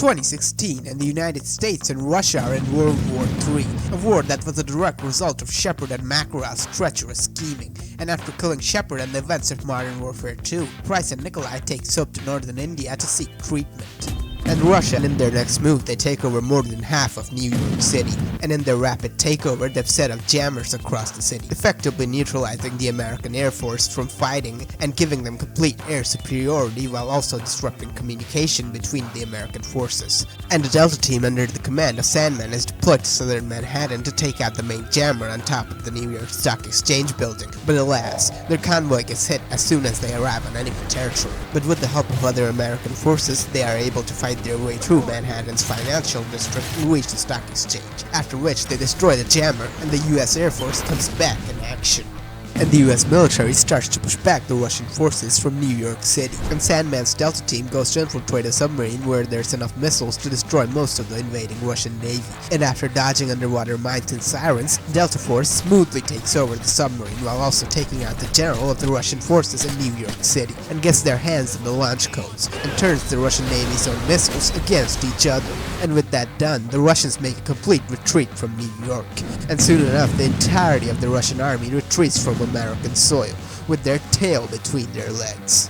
2016, and the United States and Russia are in World War III, a war that was a direct result of Shepard and Makarov's treacherous scheming. And after killing Shepard and the events of Modern Warfare 2, Price and Nikolai take Soap to northern India to seek treatment. And Russia, in their next move, they take over more than half of New York City, and in their rapid takeover, they've set up jammers across the city, effectively neutralizing the American Air Force from fighting and giving them complete air superiority while also disrupting communication between the American forces. And the Delta team under the command of Sandman is deployed to southern Manhattan to take out the main jammer on top of the New York Stock Exchange building, but alas, their convoy gets hit as soon as they arrive on enemy territory. But with the help of other American forces, they are able to fight their way through Manhattan's financial district and reach the stock exchange, after which they destroy the jammer and the US Air Force comes back in action. And the US military starts to push back the Russian forces from New York City, and Sandman's Delta team goes to infiltrate a submarine where there's enough missiles to destroy most of the invading Russian Navy. And after dodging underwater mines and sirens, Delta Force smoothly takes over the submarine while also taking out the general of the Russian forces in New York City, and gets their hands on the launch codes, and turns the Russian Navy's own missiles against each other. And with that done, the Russians make a complete retreat from New York, and soon enough the entirety of the Russian army retreats from American soil, with their tail between their legs.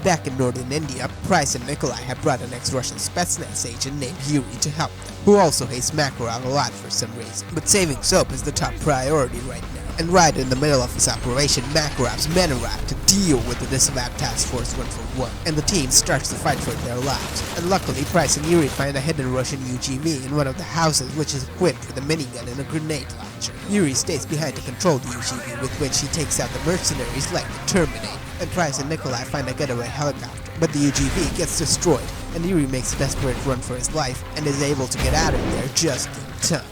Back in northern India, Price and Nikolai have brought an ex-Russian Spetsnaz agent named Yuri to help them, who also hates Makarov a lot for some reason, but saving Soap is the top priority right now. And right in the middle of his operation, Makarov's men arrive to deal with the disavowed Task Force 141, and the team starts to fight for their lives. And luckily, Price and Yuri find a hidden Russian UGV in one of the houses, which is equipped with a minigun and a grenade launcher. Yuri stays behind to control the UGV, with which he takes out the mercenaries like the Terminator. And Price and Nikolai find a getaway helicopter, but the UGV gets destroyed, and Yuri makes a desperate run for his life and is able to get out of there just in time.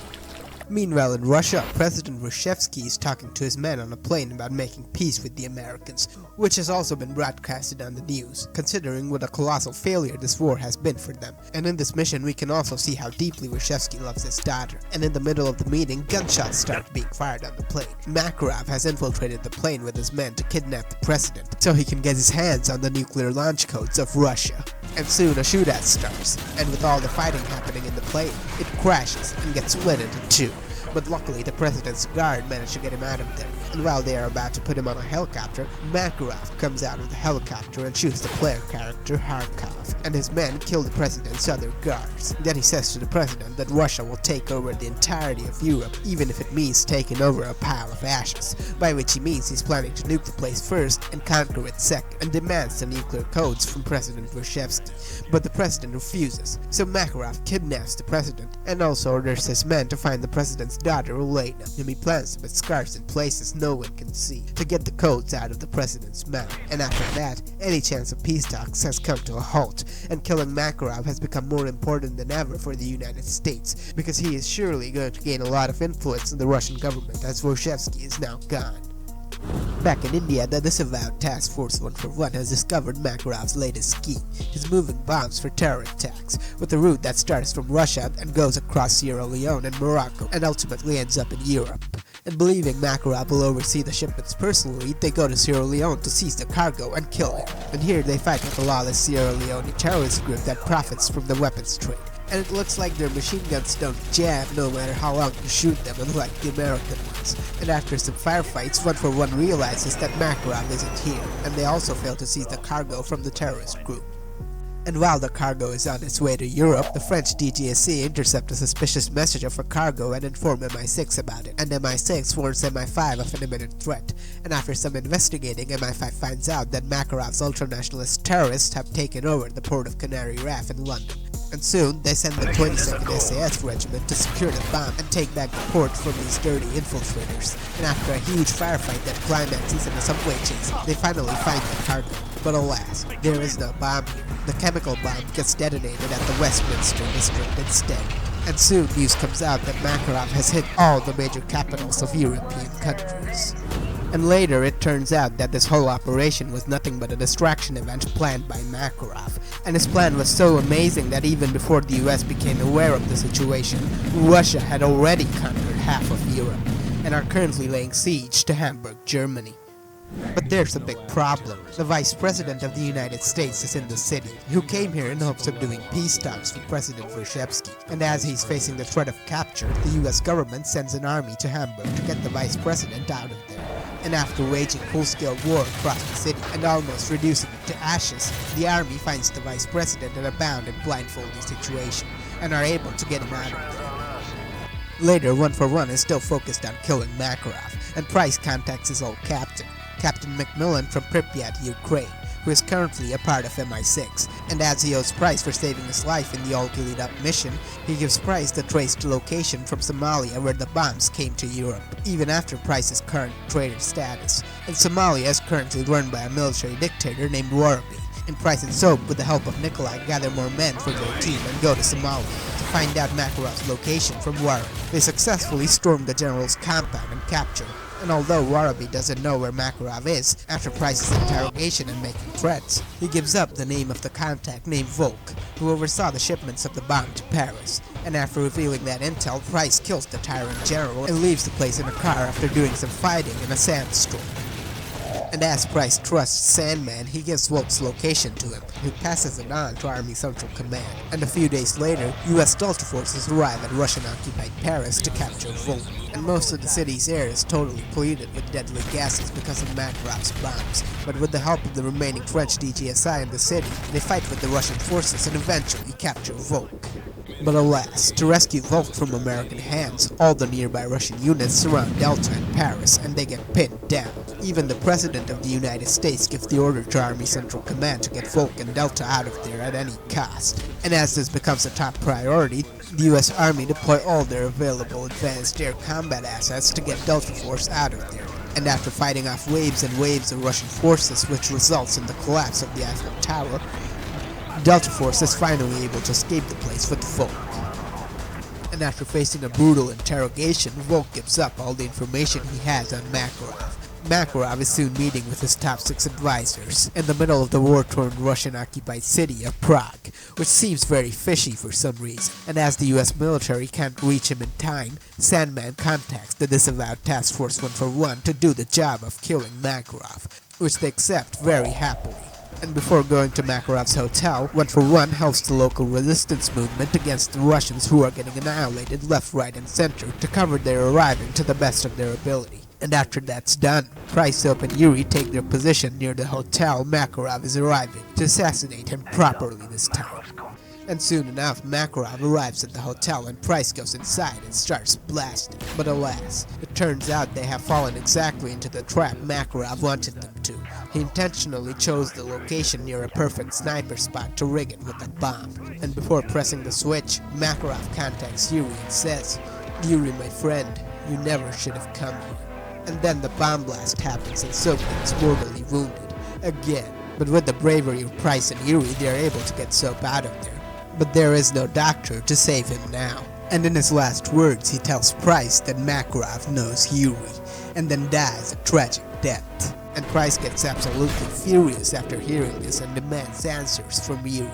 Meanwhile in Russia, President Reshevsky is talking to his men on a plane about making peace with the Americans, which has also been broadcasted on the news, considering what a colossal failure this war has been for them. And in this mission we can also see how deeply Reshevsky loves his daughter, and in the middle of the meeting, gunshots start being fired on the plane. Makarov has infiltrated the plane with his men to kidnap the president, so he can get his hands on the nuclear launch codes of Russia. And soon a shootout starts, and with all the fighting happening in the plane, it crashes and gets split into two. But luckily the president's guard managed to get him out of there, and while they are about to put him on a helicopter, Makarov comes out of the helicopter and shoots the player character Harkov, and his men kill the president's other guards. Then he says to the president that Russia will take over the entirety of Europe, even if it means taking over a pile of ashes, by which he means he's planning to nuke the place first and conquer it second, and demands the nuclear codes from President Reshevsky. But the president refuses, so Makarov kidnaps the president, and also orders his men to find the president's daughter Elena, whom he plants to put scars in places no one can see, to get the codes out of the president's mouth. And after that, any chance of peace talks has come to a halt, and killing Makarov has become more important than ever for the United States, because he is surely going to gain a lot of influence in the Russian government as Reshevsky is now gone. Back in India, the disavowed Task Force 141 has discovered Makarov's latest scheme, his moving bombs for terror attacks, with a route that starts from Russia and goes across Sierra Leone and Morocco, and ultimately ends up in Europe. And believing Makarov will oversee the shipments personally, they go to Sierra Leone to seize the cargo and kill him. And here they fight with the lawless Sierra Leone terrorist group that profits from the weapons trade. And it looks like their machine guns don't jam no matter how long you shoot them, unlike the American ones. And after some firefights, 141 realizes that Makarov isn't here, and they also fail to seize the cargo from the terrorist group. And while the cargo is on its way to Europe, the French DGSE intercept a suspicious message of a cargo and inform MI6 about it, and MI6 warns MI5 of an imminent threat. And after some investigating, MI5 finds out that Makarov's ultranationalist terrorists have taken over the port of Canary Wharf in London. And soon, they send the 22nd SAS Regiment to secure the bomb and take back the port from these dirty infiltrators. And after a huge firefight that climaxes in a subway chase, they finally find the cargo. But alas, there is no bomb here. The chemical bomb gets detonated at the Westminster district instead. And soon news comes out that Makarov has hit all the major capitals of European countries. And later it turns out that this whole operation was nothing but a distraction event planned by Makarov. And his plan was so amazing that even before the US became aware of the situation, Russia had already conquered half of Europe, and are currently laying siege to Hamburg, Germany. But there's a big problem. The Vice President of the United States is in the city, who came here in hopes of doing peace talks with President Wrzewski. And as he's facing the threat of capture, the US government sends an army to Hamburg to get the Vice President out of there. And after waging full-scale war across the city and almost reducing it to ashes, the army finds the Vice President in a bound and blindfolded situation, and are able to get him out of there. Later, 141 is still focused on killing Makarov, and Price contacts his old captain, Captain Macmillan from Pripyat, Ukraine, who is currently a part of MI6, and as he owes Price for saving his life in the all-gillied-up mission, he gives Price the traced location from Somalia where the bombs came to Europe, even after Price's current traitor status. And Somalia is currently run by a military dictator named Warabi, and Price and Soap, with the help of Nikolai, gather more men for their team and go to Somalia to find out Makarov's location from Warabi. They successfully storm the general's compound and capture him. And although Warabi doesn't know where Makarov is, after Price's interrogation and making threats, he gives up the name of the contact named Volk, who oversaw the shipments of the bomb to Paris. And after revealing that intel, Price kills the tyrant general and leaves the place in a car after doing some fighting in a sandstorm. And as Price trusts Sandman, he gives Volk's location to him, who passes it on to Army Central Command. And a few days later, US Delta forces arrive at Russian-occupied Paris to capture Volk. And most of the city's air is totally polluted with deadly gases because of Makarov's bombs. But with the help of the remaining French DGSI in the city, they fight with the Russian forces and eventually capture Volk. But alas, to rescue Volk from American hands, all the nearby Russian units surround Delta and Paris, and they get pinned down. Even the President of the United States gives the order to Army Central Command to get Volk and Delta out of there at any cost. And as this becomes a top priority, the US Army deploy all their available advanced air combat assets to get Delta Force out of there. And after fighting off waves and waves of Russian forces, which results in the collapse of the Eiffel Tower, Delta Force is finally able to escape the place with Volk. And after facing a brutal interrogation, Volk gives up all the information he has on Makarov. Makarov is soon meeting with his top 6 advisors in the middle of the war-torn Russian-occupied city of Prague, which seems very fishy for some reason. And as the US military can't reach him in time, Sandman contacts the disavowed Task Force 141 to do the job of killing Makarov, which they accept very happily. And before going to Makarov's hotel, 141 helps the local resistance movement against the Russians who are getting annihilated left, right, and center to cover their arriving to the best of their ability. And after that's done, Price, Soap, and Yuri take their position near the hotel Makarov is arriving to assassinate him properly this time. And soon enough, Makarov arrives at the hotel and Price goes inside and starts blasting. But alas, it turns out they have fallen exactly into the trap Makarov wanted them to. He intentionally chose the location near a perfect sniper spot to rig it with a bomb. And before pressing the switch, Makarov contacts Yuri and says, "Yuri, my friend, you never should have come here." And then the bomb blast happens and Soap gets mortally wounded again. But with the bravery of Price and Yuri, they are able to get Soap out of there. But there is no doctor to save him now. And in his last words, he tells Price that Makarov knows Yuri, and then dies a tragic death. And Price gets absolutely furious after hearing this and demands answers from Yuri.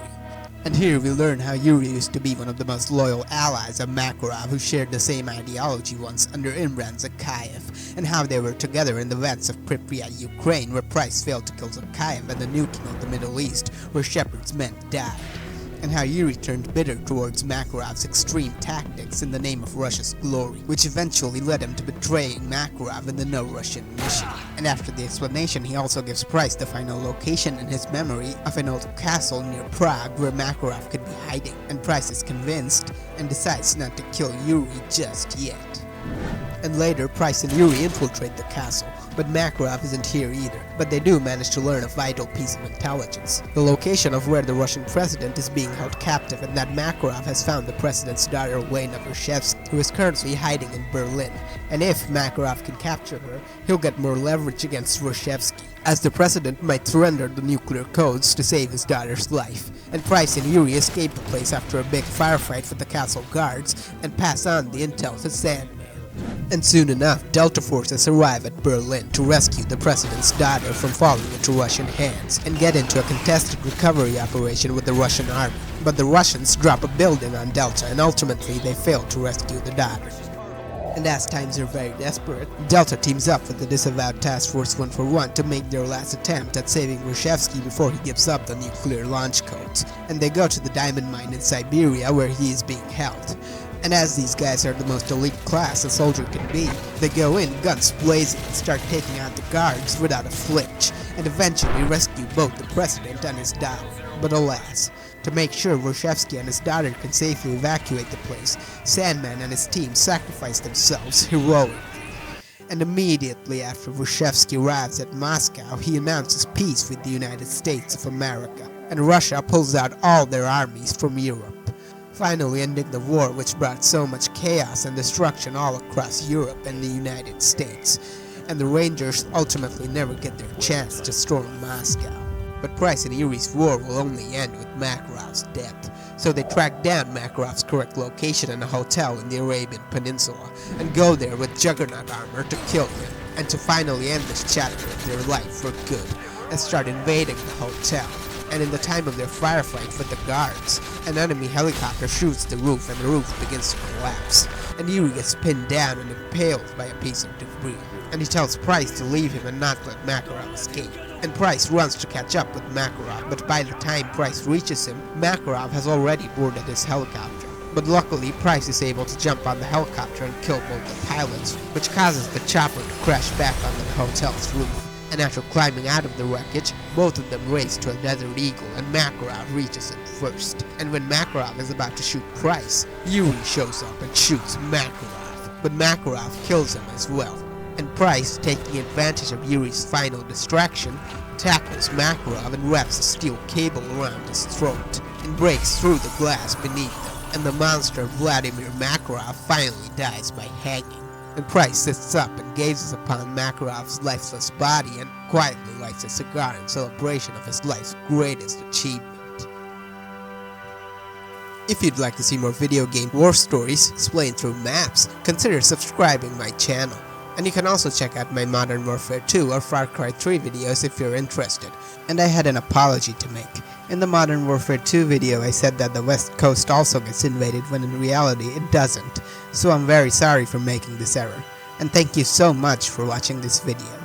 And here we learn how Yuri used to be one of the most loyal allies of Makarov, who shared the same ideology once under Imran Zakayev, and how they were together in the events of Pripyat, Ukraine, where Price failed to kill Zakayev and the nuking of the Middle East, where Shepard's men died. And how Yuri turned bitter towards Makarov's extreme tactics in the name of Russia's glory, which eventually led him to betraying Makarov in the No Russian mission. And after the explanation, he also gives Price the final location in his memory of an old castle near Prague where Makarov could be hiding, and Price is convinced and decides not to kill Yuri just yet. And later, Price and Yuri infiltrate the castle, but Makarov isn't here either. But they do manage to learn a vital piece of intelligence: the location of where the Russian president is being held captive, and that Makarov has found the president's daughter Elena Wrzewski, who is currently hiding in Berlin. And if Makarov can capture her, he'll get more leverage against Wrzewski, as the president might surrender the nuclear codes to save his daughter's life. And Price and Yuri escape the place after a big firefight with the castle guards, and pass on the intel to Sandman. And soon enough, Delta forces arrive at Berlin to rescue the president's daughter from falling into Russian hands, and get into a contested recovery operation with the Russian army. But the Russians drop a building on Delta, and ultimately they fail to rescue the daughter. And as times are very desperate, Delta teams up with the disavowed Task Force 141 to make their last attempt at saving Reshevsky before he gives up the nuclear launch codes, and they go to the diamond mine in Siberia where he is being held. And as these guys are the most elite class a soldier can be, they go in guns blazing and start taking out the guards without a flinch, and eventually rescue both the president and his daughter. But alas, to make sure Reshevsky and his daughter can safely evacuate the place, Sandman and his team sacrifice themselves heroically. And immediately after Reshevsky arrives at Moscow, he announces peace with the United States of America, and Russia pulls out all their armies from Europe, finally ending the war which brought so much chaos and destruction all across Europe and the United States. And the Rangers ultimately never get their chance to storm Moscow. But Price and Erie's war will only end with Makarov's death, so they track down Makarov's correct location in a hotel in the Arabian Peninsula, and go there with Juggernaut armor to kill him, and to finally end this chapter of their life for good, and start invading the hotel. And in the time of their firefight with the guards, an enemy helicopter shoots the roof and the roof begins to collapse, and Erie gets pinned down and impaled by a piece of debris, and he tells Price to leave him and not let Makarov escape. And Price runs to catch up with Makarov, but by the time Price reaches him, Makarov has already boarded his helicopter. But luckily, Price is able to jump on the helicopter and kill both the pilots, which causes the chopper to crash back onto the hotel's roof. And after climbing out of the wreckage, both of them race to a Desert Eagle, and Makarov reaches it first. And when Makarov is about to shoot Price, Yuri shows up and shoots Makarov, but Makarov kills him as well. And Price, taking advantage of Yuri's final distraction, tackles Makarov and wraps a steel cable around his throat, and breaks through the glass beneath them, and the monster Vladimir Makarov finally dies by hanging. And Price sits up and gazes upon Makarov's lifeless body and quietly lights a cigar in celebration of his life's greatest achievement. If you'd like to see more video game war stories explained through maps, consider subscribing my channel. And you can also check out my Modern Warfare 2 or Far Cry 3 videos if you're interested. And I had an apology to make. In the Modern Warfare 2 video I said that the West Coast also gets invaded when in reality it doesn't. So I'm very sorry for making this error. And thank you so much for watching this video.